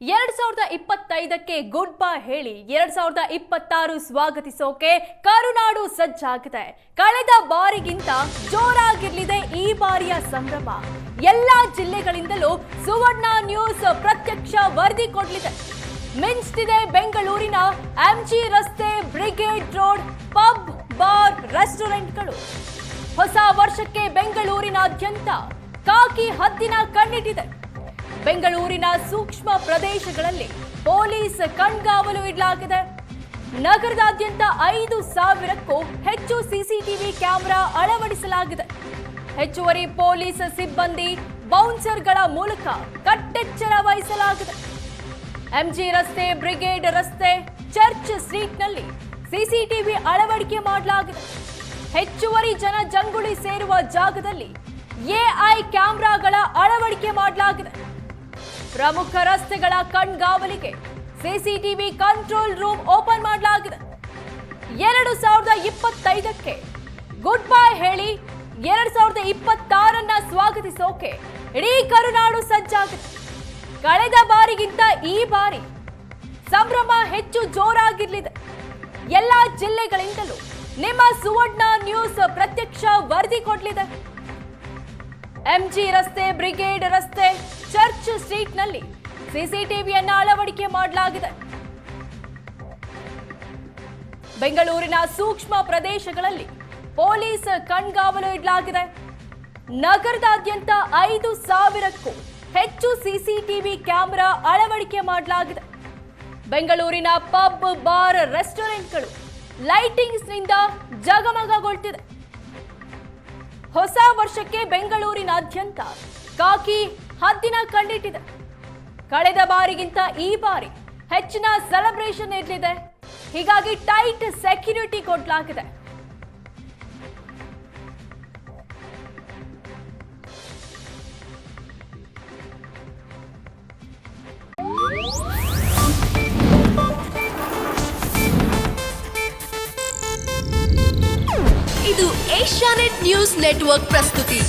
2025ಕ್ಕೆ good bye ಹೇಳಿ 2026 ಸ್ವಾಗತಿಸೋಕೆ ಕರುನಾಡು ಸಜ್ಜಾಗಿದೆ. ಕಳೆದ ಬಾರಿಗಿಂತ ಜೋರಾಗಿರಲಿದೆ ಈ ಬಾರಿಯ ಸಂಭ್ರಮ. ಎಲ್ಲಾ ಜಿಲ್ಲೆಗಳಿಂದಲೂ ಸುವರ್ಣ ನ್ಯೂಸ್ ಪ್ರತ್ಯಕ್ಷ ವರದಿ ಕೊಡಲಿದೆ. ಮಿಂಚ್ತಿದೆ ಬೆಂಗಳೂರಿನ ಎಂಜಿ ರಸ್ತೆ, ಬ್ರಿಗೇಡ್ ರೋಡ್, ಪಬ್, ಬಾರ್, ರೆಸ್ಟೋರೆಂಟ್ಗಳು. ಹೊಸ ವರ್ಷಕ್ಕೆ ಬೆಂಗಳೂರಿನಾದ್ಯಂತ ಕಾಕಿ ಹದ್ದಿನ ಕಣ್ಣಿಟ್ಟಿದೆ. ಬೆಂಗಳೂರಿನ ಸೂಕ್ಷ್ಮ ಪ್ರದೇಶಗಳಲ್ಲಿ ಪೊಲೀಸ್ ಕಣ್ಗಾವಲು ಇಡಲಾಗಿದೆ. ನಗರದಾದ್ಯಂತ 5,000ಕ್ಕೂ ಹೆಚ್ಚು ಸಿಸಿಟಿವಿ ಕ್ಯಾಮೆರಾ ಅಳವಡಿಸಲಾಗಿದೆ. ಹೆಚ್ಚುವರಿ ಪೊಲೀಸ್ ಸಿಬ್ಬಂದಿ ಬೌನ್ಸರ್ಗಳ ಮೂಲಕ ಕಟ್ಟೆಚ್ಚರ ವಹಿಸಲಾಗಿದೆ. ಎಂಜಿ ರಸ್ತೆ, ಬ್ರಿಗೇಡ್ ರಸ್ತೆ, ಚರ್ಚ್ ಸ್ಟ್ರೀಟ್ನಲ್ಲಿ ಸಿಸಿಟಿವಿ ಅಳವಡಿಕೆ ಮಾಡಲಾಗಿದೆ. ಹೆಚ್ಚುವರಿ ಜನಜಂಗುಳಿ ಸೇರುವ ಜಾಗದಲ್ಲಿ ಎಐ ಕ್ಯಾಮೆರಾಗಳ ಅಳವಡಿಕೆ ಮಾಡಲಾಗಿದೆ. ಪ್ರಮುಖ ರಸ್ತೆಗಳ ಕಣ್ಗಾವಲಿಗೆ ಸಿಸಿಟಿವಿ ಕಂಟ್ರೋಲ್ ರೂಮ್ ಓಪನ್ ಮಾಡಲಾಗಿದೆ. 2025ಕ್ಕೆ ಗುಡ್ ಬೈ ಹೇಳಿ 2026 ಸ್ವಾಗತಿಸೋಕೆ ಇಡೀ ಕರುನಾಡು ಸಜ್ಜಾಗಿದೆ. ಕಳೆದ ಬಾರಿಗಿಂತ ಈ ಬಾರಿ ಸಂಭ್ರಮ ಹೆಚ್ಚು ಜೋರಾಗಿರಲಿದೆ. ಎಲ್ಲಾ ಜಿಲ್ಲೆಗಳಿಂದಲೂ ನಿಮ್ಮ ಸುವರ್ಣ ನ್ಯೂಸ್ ಪ್ರತ್ಯಕ್ಷ ವರದಿ ಕೊಡಲಿದೆ. ಎಂಜಿ ರಸ್ತೆ, ಬ್ರಿಗೇಡ್ ರಸ್ತೆ, ಚರ್ಚ್ ಸ್ಟ್ರೀಟ್ನಲ್ಲಿ ಸಿಸಿಟಿವಿಯನ್ನ ಅಳವಡಿಕೆ ಮಾಡಲಾಗಿದೆ. ಬೆಂಗಳೂರಿನ ಸೂಕ್ಷ್ಮ ಪ್ರದೇಶಗಳಲ್ಲಿ ಪೊಲೀಸ್ ಕಣ್ಗಾವಲು ಇಡಲಾಗಿದೆ. ನಗರದಾದ್ಯಂತ 5,000ಕ್ಕೂ ಹೆಚ್ಚು ಸಿಸಿಟಿವಿ ಕ್ಯಾಮೆರಾ ಅಳವಡಿಕೆ ಮಾಡಲಾಗಿದೆ. ಬೆಂಗಳೂರಿನ ಪಬ್, ಬಾರ್, ರೆಸ್ಟೋರೆಂಟ್ಗಳು ಲೈಟಿಂಗ್ಸ್ನಿಂದ ಜಗಮಗಗೊಳ್ತಿದೆ. ಹೊಸ ವರ್ಷಕ್ಕೆ ಬೆಂಗಳೂರಿನಾದ್ಯಂತ ಕಾಕಿ ಹದ್ದಿನ ಕಣ್ಣಿಟ್ಟಿದೆ. ಕಳೆದ ಬಾರಿಗಿಂತ ಈ ಬಾರಿ ಹೆಚ್ಚಿನ ಸೆಲೆಬ್ರೇಷನ್ ಇರಲಿದೆ. ಹೀಗಾಗಿ ಟೈಟ್ ಸೆಕ್ಯೂರಿಟಿ ಕೊಡಲಾಗಿದೆ. ಇದು ಏಷ್ಯಾನೆಟ್ ನ್ಯೂಸ್ ನೆಟ್ವರ್ಕ್ ಪ್ರಸ್ತುತಿ.